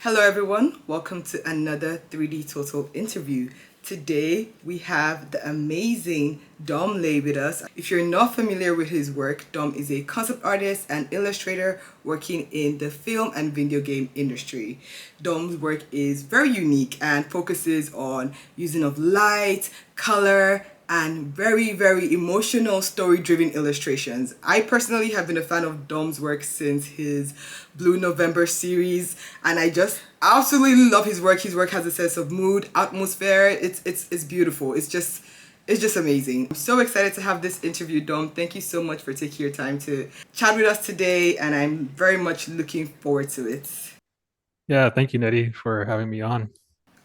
Hello, everyone. Welcome to another 3D Total interview. Today, we have the amazing Dom Lay with us. If you're not familiar with his work, Dom is a concept artist and illustrator working in the film and video game industry. Dom's work is very unique and focuses on using of light, color, and very, very emotional story driven illustrations. I personally have been a fan of Dom's work since his Blue November series, and I just absolutely love his work. His work has a sense of mood, atmosphere. It's beautiful. It's just amazing. I'm so excited to have this interview, Dom. Thank you so much for taking your time to chat with us today, and I'm very much looking forward to it. Yeah, thank you, Nettie, for having me on.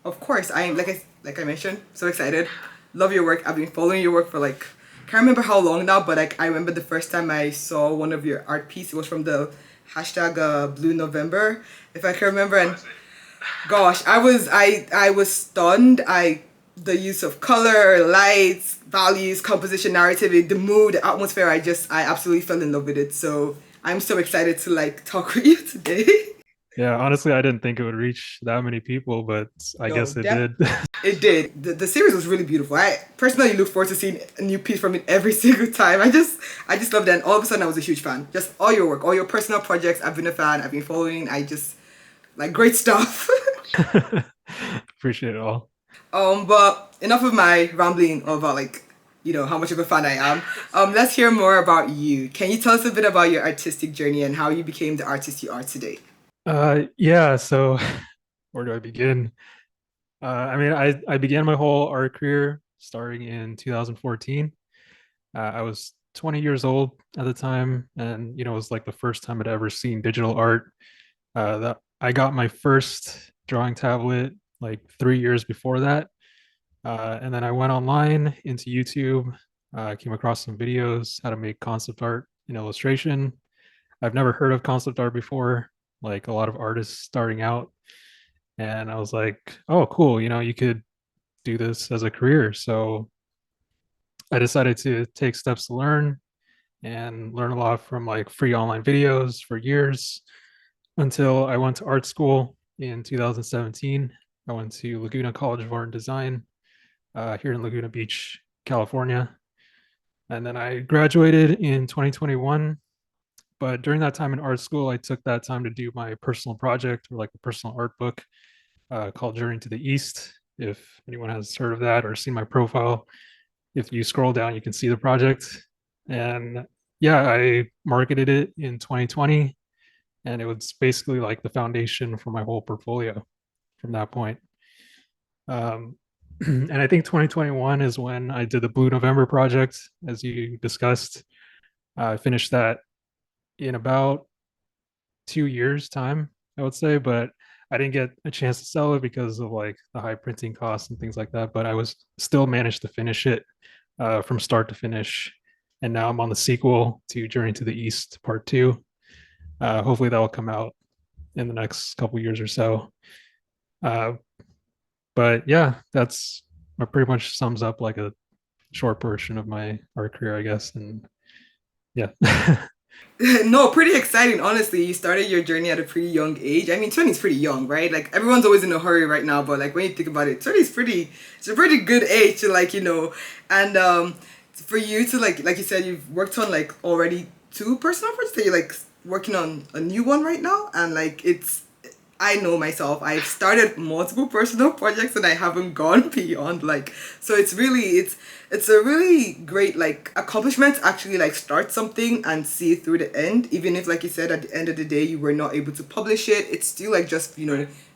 Of course, I'm like I mentioned, so excited. Love your work. I've been following your work for like can't remember how long now, but like I remember the first time I saw one of your art pieces. It was from the hashtag Blue November, if I can remember. And gosh, I was stunned. The use of color, lights, values, composition, narrative, the mood, the atmosphere. I absolutely fell in love with it. So I'm so excited to like talk with you today. Yeah, honestly, I didn't think it would reach that many people, but I No, guess it did. it did. The series was really beautiful. I personally look forward to seeing a new piece from it every single time. I just loved it. And all of a sudden, I was a huge fan. Just all your work, all your personal projects. I've been a fan. I've been following. I just like great stuff. Appreciate it all. But enough of my rambling about like how much of a fan I am. Let's hear more about you. Can you tell us a bit about your artistic journey and how you became the artist you are today? Yeah, so where do I begin? I began my whole art career starting in 2014. I was 20 years old at the time, and it was like the first time I'd ever seen digital art. That I got my first drawing tablet like 3 years before that. And then I went online into YouTube, came across some videos how to make concept art in illustration. I've never heard of concept art before, like a lot of artists starting out. And I was like, oh, cool, you could do this as a career. So I decided to take steps to learn and learn a lot from like free online videos for years until I went to art school in 2017. I went to Laguna College of Art and Design here in Laguna Beach, California. And then I graduated in 2021. But during that time in art school, I took that time to do my personal project or like a personal art book called Journey to the East. If anyone has heard of that or seen my profile, if you scroll down, you can see the project. And yeah, I marketed it in 2020. And it was basically like the foundation for my whole portfolio from that point. Um, and I think 2021 is when I did the Blue November project, as you discussed. I finished that in about 2 years' time, I would say, but I didn't get a chance to sell it because of like the high printing costs and things like that. But I was still managed to finish it from start to finish. And now I'm on the sequel to Journey to the East Part Two. Hopefully that will come out in the next couple years or so. Uh, but yeah, that's pretty much sums up like a short portion of my art career, I guess. And yeah. No, pretty exciting. Honestly, you started your journey at a pretty young age. I mean, 20 is pretty young, right? Like everyone's always in a hurry right now, but like when you think about it, 20 is pretty. It's a pretty good age to and for you to like you said, you've worked on like already two personal projects. That you're like working on a new one right now, and like it's. I know myself. I've started multiple personal projects and I haven't gone beyond like so it's a really great like accomplishment to actually like start something and see it through the end. Even if like you said at the end of the day you were not able to publish it, it's still like just,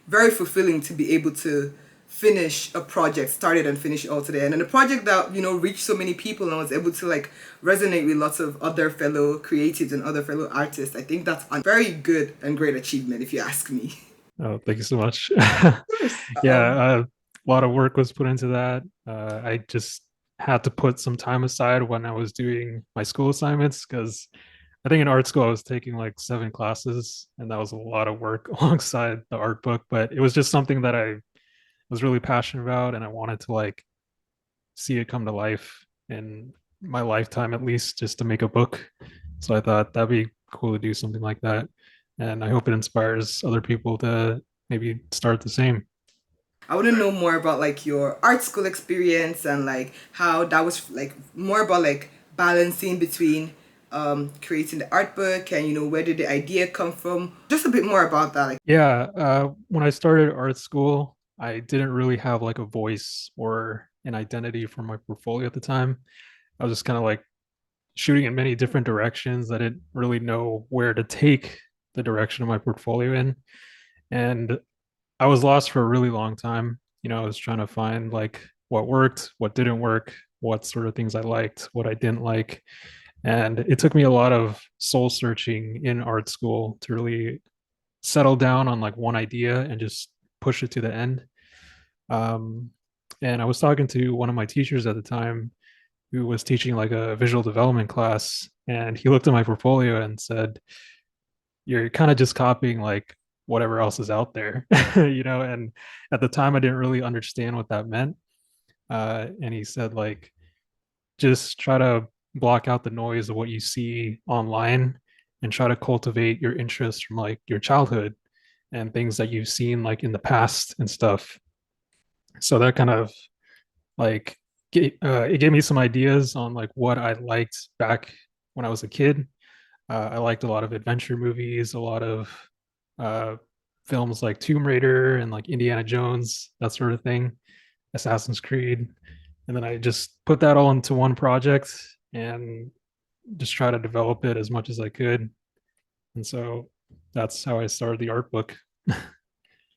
very fulfilling to be able to finish a project, start it and finish it all today. And then a project that, reached so many people and was able to like resonate with lots of other fellow creatives and other fellow artists. I think that's a very good and great achievement if you ask me. Oh, thank you so much. Of course. Yeah, a lot of work was put into that. I just had to put some time aside when I was doing my school assignments because I think in art school I was taking like 7 classes, and that was a lot of work alongside the art book. But it was just something that I was really passionate about, and I wanted to like see it come to life in my lifetime at least, just to make a book. So I thought that'd be cool to do something like that, and I hope it inspires other people to maybe start the same. I want to know more about like your art school experience and like how that was like more about like balancing between creating the art book and where did the idea come from? Just a bit more about that. Like, Yeah, when I started art school, I didn't really have like a voice or an identity for my portfolio at the time. I was just kind of like shooting in many different directions. I didn't really know where to take the direction of my portfolio in. And I was lost for a really long time. I was trying to find like what worked, what didn't work, what sort of things I liked, what I didn't like. And it took me a lot of soul searching in art school to really settle down on like one idea and just push it to the end. Um, and I was talking to one of my teachers at the time who was teaching like a visual development class, and he looked at my portfolio and said, "You're kind of just copying like whatever else is out there," And at the time, I didn't really understand what that meant. And he said, like, just try to block out the noise of what you see online and try to cultivate your interests from like your childhood and things that you've seen like in the past and stuff. So that kind of like it gave me some ideas on like what I liked back when I was a kid. I liked a lot of adventure movies, a lot of uh, films like Tomb Raider and like Indiana Jones, that sort of thing, Assassin's Creed. And then I just put that all into one project and just try to develop it as much as I could. And so that's how I started the art book.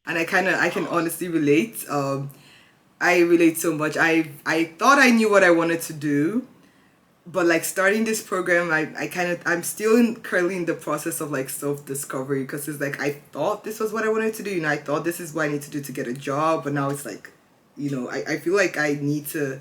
and I can honestly relate. I relate so much. I thought I knew what I wanted to do, but like starting this program, I'm still currently in the process of like self discovery because it's like I thought this was what I wanted to do. I thought this is what I need to do to get a job, but now it's like, I feel like I need to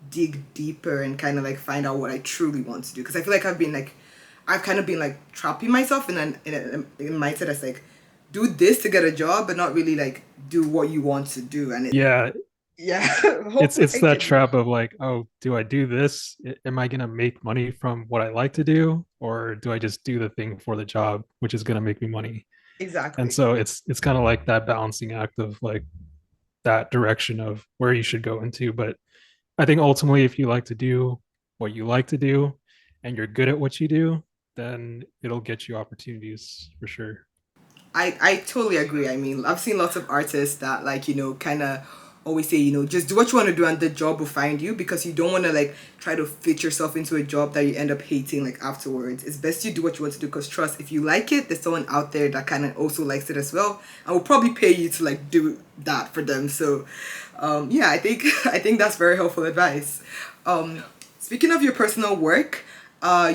dig deeper and kind of like find out what I truly want to do because I feel like I've kind of been like trapping myself in a mindset that's like do this to get a job, but not really like do what you want to do, and Yeah, yeah, it's hopefully it's I that get there. trap of like, oh, do I do this? Am I going to make money from what I like to do, or do I just do the thing for the job which is going to make me money? And Exactly. so it's kind of like that balancing act of like that direction of where you should go into. But I think ultimately, if you like to do what you like to do and you're good at what you do, then it'll get you opportunities for sure. I totally agree. I mean, I've seen lots of artists that like, kind of always say, just do what you want to do and the job will find you because you don't want to like try to fit yourself into a job that you end up hating like afterwards. It's best you do what you want to do because trust, if you like it, there's someone out there that kind of also likes it as well and will probably pay you to like do that for them. So, yeah, I think I think that's very helpful advice. Um, Speaking of your personal work,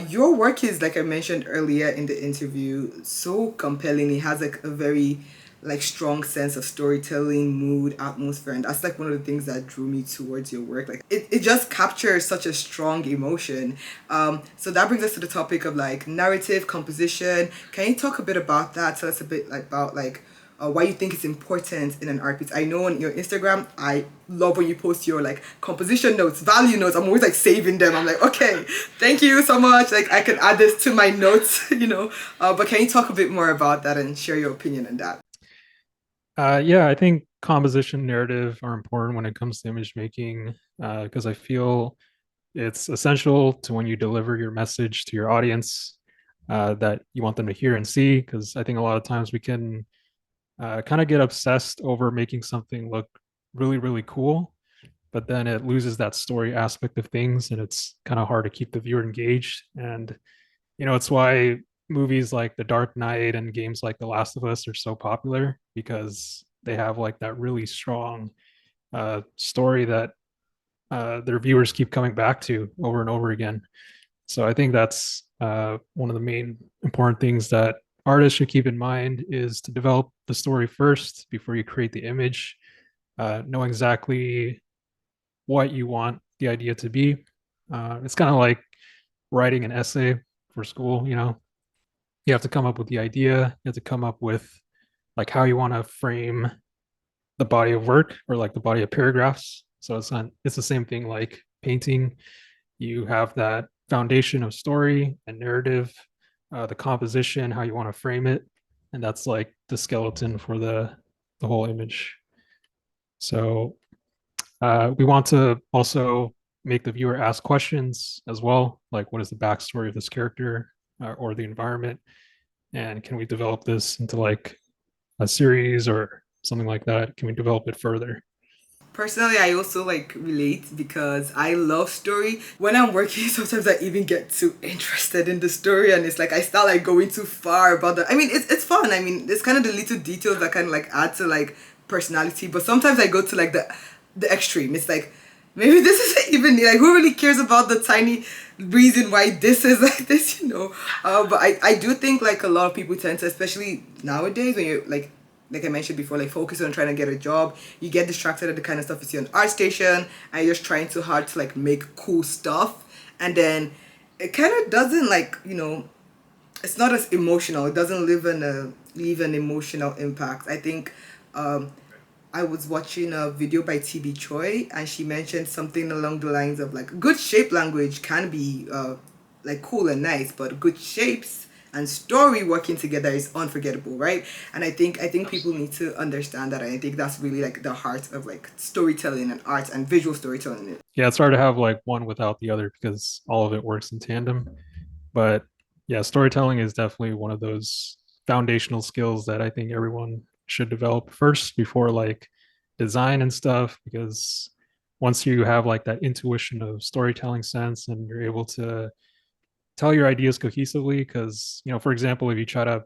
your work is like I mentioned earlier in the interview, so compelling. It has like a very like strong sense of storytelling, mood, atmosphere, and that's like one of the things that drew me towards your work. Like it just captures such a strong emotion. So that brings us to the topic of like narrative composition. Can you talk a bit about that? Tell us a bit like about like why you think it's important in an art piece. I know on your Instagram, I love when you post your like composition notes, value notes. I'm always like saving them. I'm like, okay, thank you so much. Like I can add this to my notes, But can you talk a bit more about that and share your opinion on that? Yeah, I think composition narrative are important when it comes to image making because I feel it's essential to when you deliver your message to your audience that you want them to hear and see. Because I think a lot of times we can kind of get obsessed over making something look really, really cool, but then it loses that story aspect of things, and it's kind of hard to keep the viewer engaged. And it's why movies like The Dark Knight and games like The Last of Us are so popular because they have like that really strong story that their viewers keep coming back to over and over again. So I think that's one of the main important things that artists should keep in mind is to develop the story first before you create the image. Know exactly what you want the idea to be. It's kind of like writing an essay for school. You have to come up with the idea. You have to come up with like how you want to frame the body of work or like the body of paragraphs. So it's the same thing like painting. You have that foundation of story and narrative, the composition, how you want to frame it, and that's like the skeleton for the the whole image. So we want to also make the viewer ask questions as well, like what is the backstory of this character or the environment, and can we develop this into like a series or something like that? Can we develop it further? Personally, I also like relate because I love story. When I'm working, sometimes I even get too interested in the story, and it's like I start like going too far about the. I mean, it's fun. I mean, it's kind of the little details that kind of like add to like personality. But sometimes I go to like the extreme. It's like maybe this isn't even like who really cares about the tiny reason why this is like this, you know? But I do think like a lot of people tend to, especially nowadays when you're like I mentioned before, like focus on trying to get a job. You get distracted at the kind of stuff you see on ArtStation, and you're just trying too hard to like make cool stuff, and then it kind of doesn't like it's not as emotional. It doesn't leave an emotional impact. I think um, I was watching a video by TB Choi, and she mentioned something along the lines of like good shape language can be like cool and nice, but good shapes and story working together is unforgettable, right? And I think people need to understand that, and I think that's really like the heart of like storytelling and art and visual storytelling. Yeah, it's hard to have like one without the other because all of it works in tandem. But yeah, storytelling is definitely one of those foundational skills that I think everyone should develop first before like design and stuff. Because once you have like that intuition of storytelling sense and you're able to tell your ideas cohesively, because, for example, if you try to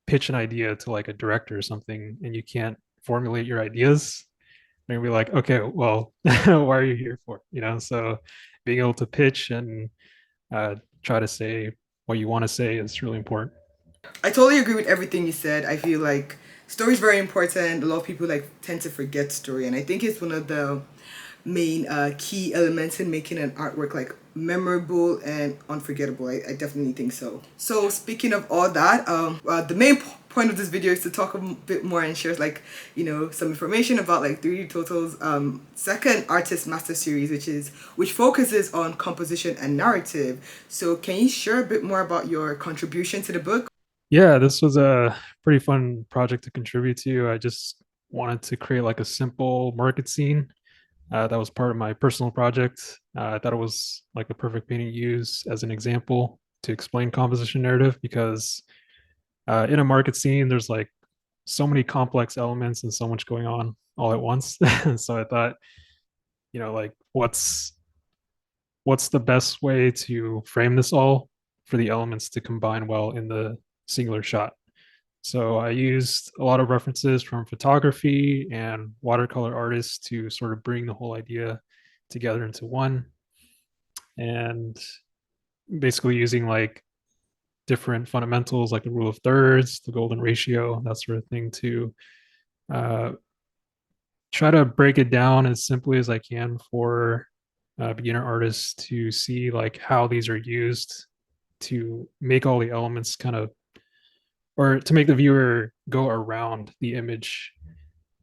pitch an idea to like a director or something and you can't formulate your ideas, they're gonna be like, okay, well, why are you here for? So being able to pitch and try to say what you want to say is really important. I totally agree with everything you said. I feel like story is very important. A lot of people like tend to forget story, and I think it's one of the main key elements in making an artwork like memorable and unforgettable. I definitely think so. So speaking of all that, the main point of this video is to talk a bit more and share like some information about like 3D Total's second artist master series, which focuses on composition and narrative. So can you share a bit more about your contribution to the book? Yeah, this was a pretty fun project to contribute to. I just wanted to create like a simple market scene. That was part of my personal project. I thought it was like the perfect painting to use as an example to explain composition narrative because in a market scene, there's like so many complex elements and so much going on all at once. So I thought, like what's the best way to frame this all for the elements to combine well in the singular shot. So I used a lot of references from photography and watercolor artists to sort of bring the whole idea together into one, and basically using like different fundamentals like the rule of thirds, the golden ratio, that sort of thing to uh, try to break it down as simply as I can for beginner artists to see like how these are used to make all the elements kind of, or to make the viewer go around the image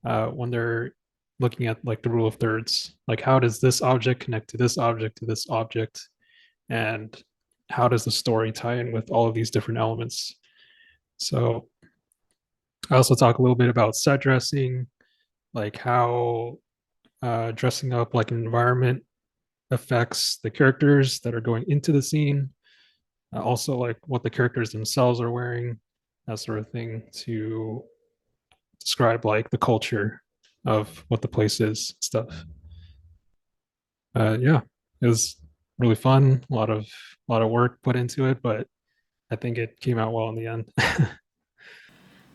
when they're looking at like the rule of thirds. Like, how does this object connect to this object, and how does the story tie in with all of these different elements? So, I also talk a little bit about set dressing, like how dressing up like an environment affects the characters that are going into the scene. Also, like what the characters themselves are wearing, that sort of thing, to describe like the culture of what the place is, stuff. Yeah, it was really fun. A lot of work put into it, but I think it came out well in the end.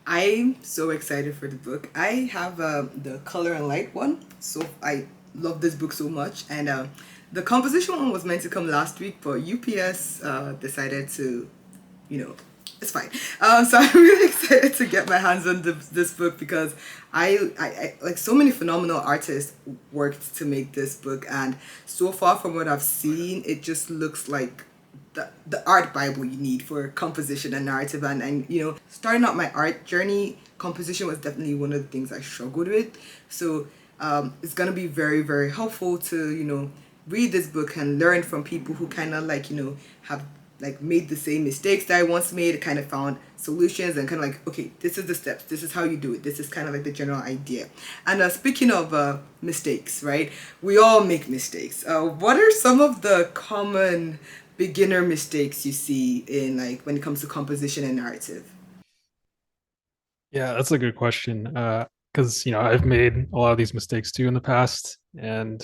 I'm so excited for the book. I have the color and light one, so I love this book so much. And the composition one was meant to come last week, but UPS decided to, you know, it's fine. So I'm really excited to get my hands on this book because I like so many phenomenal artists worked to make this book, and so far from what I've seen, it just looks like the art bible you need for composition and narrative, and starting out my art journey, composition was definitely one of the things I struggled with. So it's gonna be very very helpful to read this book and learn from people who kind of like have like made the same mistakes that I once made, kind of found solutions and kind of like, okay, this is the steps, this is how you do it, this is kind of like the general idea. And speaking of mistakes, right? We all make mistakes. What are some of the common beginner mistakes you see in like when it comes to composition and narrative? Yeah, that's a good question. Because I've made a lot of these mistakes too in the past, and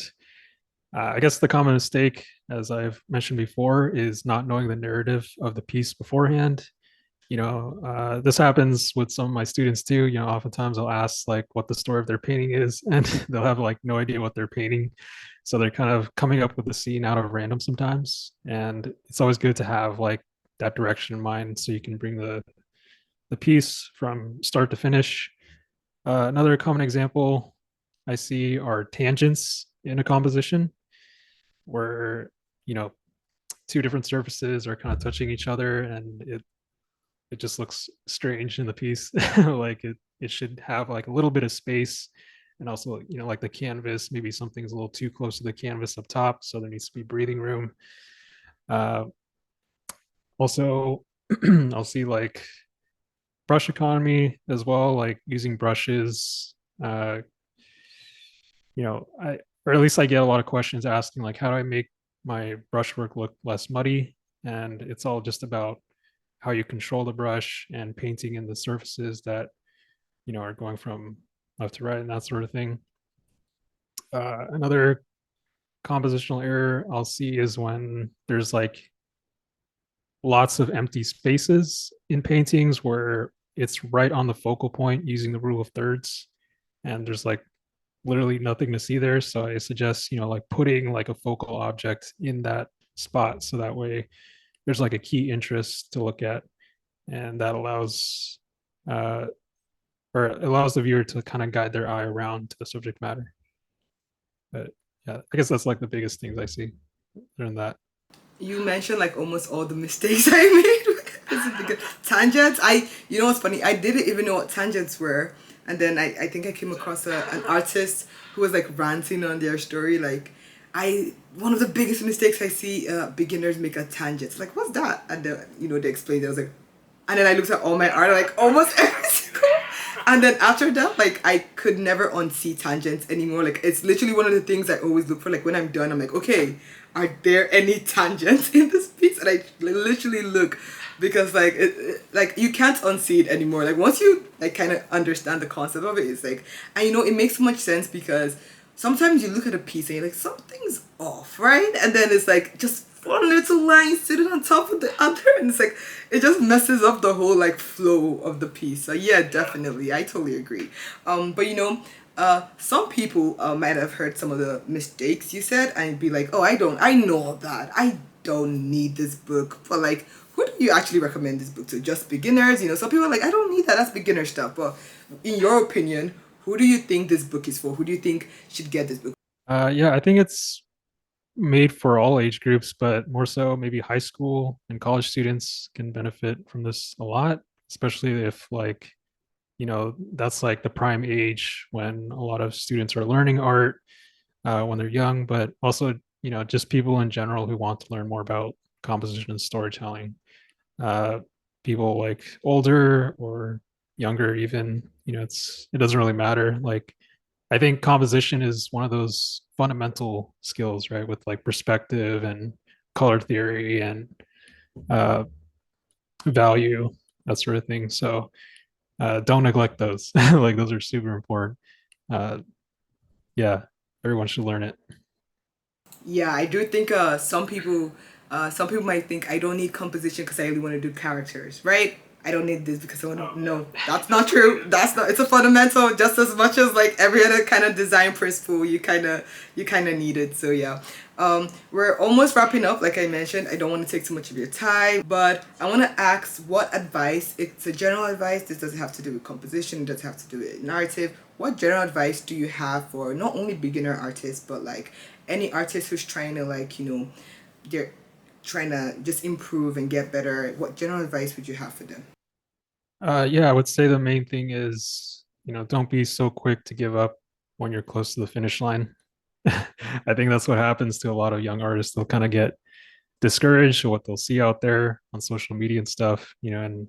I guess the common mistake, as I've mentioned before, is not knowing the narrative of the piece beforehand. This happens with some of my students too. Oftentimes I'll ask like what the story of their painting is, and they'll have like no idea what they're painting. So they're kind of coming up with the scene out of random sometimes. And it's always good to have like that direction in mind so you can bring the piece from start to finish. Another common example I see are tangents in a composition where, you know, two different surfaces are kind of touching each other and it just looks strange in the piece. Like it should have like a little bit of space, and also like the canvas, maybe something's a little too close to the canvas up top, so there needs to be breathing room. uh Also, I'll see like brush economy as well, like using brushes. uh I, or at least I get a lot of questions asking like, how do I make my brushwork look less muddy? And it's all just about how you control the brush and painting in the surfaces that are going from left to right and that sort of thing. Another compositional error I'll see is when there's like lots of empty spaces in paintings where it's right on the focal point using the rule of thirds, and there's like literally nothing to see there. So I suggest like putting like a focal object in that spot, so that way there's like a key interest to look at, and that allows uh, or it allows the viewer to kind of guide their eye around to the subject matter. But yeah, I guess that's like the biggest things I see in that. You mentioned like almost all the mistakes I made. This is because tangents. You know what's funny? I didn't even know what tangents were, and then I think I came across an artist who was like ranting on their story. Like, one of the biggest mistakes I see beginners make a tangent. Like, what's that? And then they explained it. I was like, and then I looked at all my art, like almost every single. And then after that, like I could never unsee tangents anymore. Like it's literally one of the things I always look for. Like when I'm done, I'm like, okay, are there any tangents in this piece? And I literally look because like like you can't unsee it anymore. Like once you like kind of understand the concept of it, it's like, and it makes so much sense because sometimes you look at a piece and you're like, something's off, right? And then it's like just one little line sitting on top of the other, and it's like it just messes up the whole like flow of the piece. So yeah, definitely, I totally agree. But some people might have heard some of the mistakes you said and be like, oh, I know that. I don't need this book. But like, who do you actually recommend this book to? Just beginners? Some people are like, I don't need that. That's beginner stuff. But in your opinion, who do you think this book is for? Who do you think should get this book? Yeah, I think it's made for all age groups, but more so maybe high school and college students can benefit from this a lot, especially if like that's like the prime age when a lot of students are learning art when they're young, but also just people in general who want to learn more about composition and storytelling. uh, People like older or younger, even it doesn't really matter. Like I think composition is one of those fundamental skills, right, with like perspective and color theory and uh, value, that sort of thing. So don't neglect those. Like those are super important. uh, yeah, everyone should learn it. Yeah, I do think some people might think I don't need composition because I only want to do characters, right? I don't need this because I want to. No, that's not true. That's not. It's a fundamental just as much as like every other kind of design principle. You kind of need it. So yeah, we're almost wrapping up. Like I mentioned, I don't want to take too much of your time, but I want to ask what advice. It's a general advice. This doesn't have to do with composition. It doesn't have to do with narrative. What general advice do you have for not only beginner artists but like any artist who's trying to like they're trying to just improve and get better? What general advice would you have for them? Yeah, I would say the main thing is don't be so quick to give up when you're close to the finish line. I think that's what happens to a lot of young artists. They'll kind of get discouraged what they'll see out there on social media and stuff, and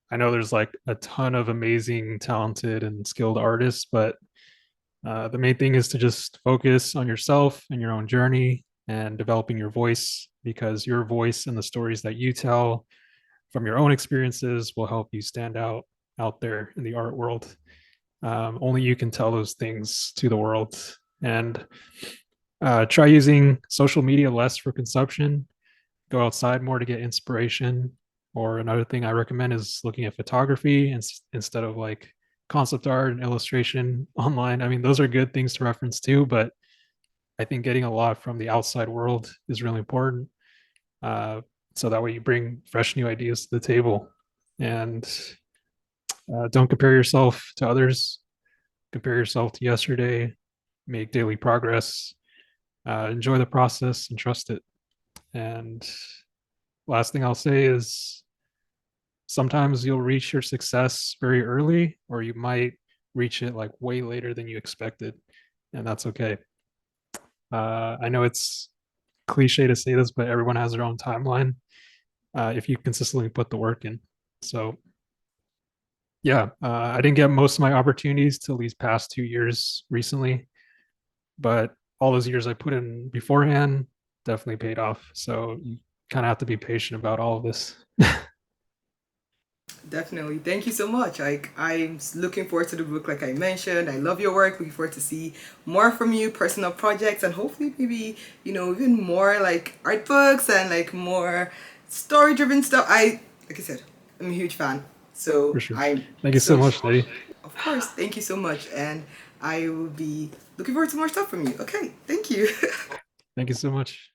I know there's like a ton of amazing, talented, and skilled artists, but the main thing is to just focus on yourself and your own journey and developing your voice, because your voice and the stories that you tell from your own experiences will help you stand out there in the art world. Only you can tell those things to the world. And try using social media less for consumption. Go outside more to get inspiration. Or another thing I recommend is looking at photography instead of like concept art and illustration online. I mean, those are good things to reference too, but I think getting a lot from the outside world is really important. Uh, so that way you bring fresh new ideas to the table. And don't compare yourself to others. Compare yourself to yesterday. Make daily progress. Enjoy the process and trust it. And last thing I'll say is sometimes you'll reach your success very early, or you might reach it like way later than you expected. And that's okay. I know it's cliche to say this, but everyone has their own timeline if you consistently put the work in. So, yeah, I didn't get most of my opportunities till these past 2 years recently, but all those years I put in beforehand definitely paid off. So, you kind of have to be patient about all of this. Definitely. Thank you so much. Like I'm looking forward to the book like I mentioned. I love your work. Looking forward to see more from you, personal projects, and hopefully maybe, even more like art books and like more story driven stuff. Like I said, I'm a huge fan. For So sure. I'm Thank you so so much, Eddie. of course, thank you so much. And I will be looking forward to more stuff from you. Okay, thank you. Thank you so much.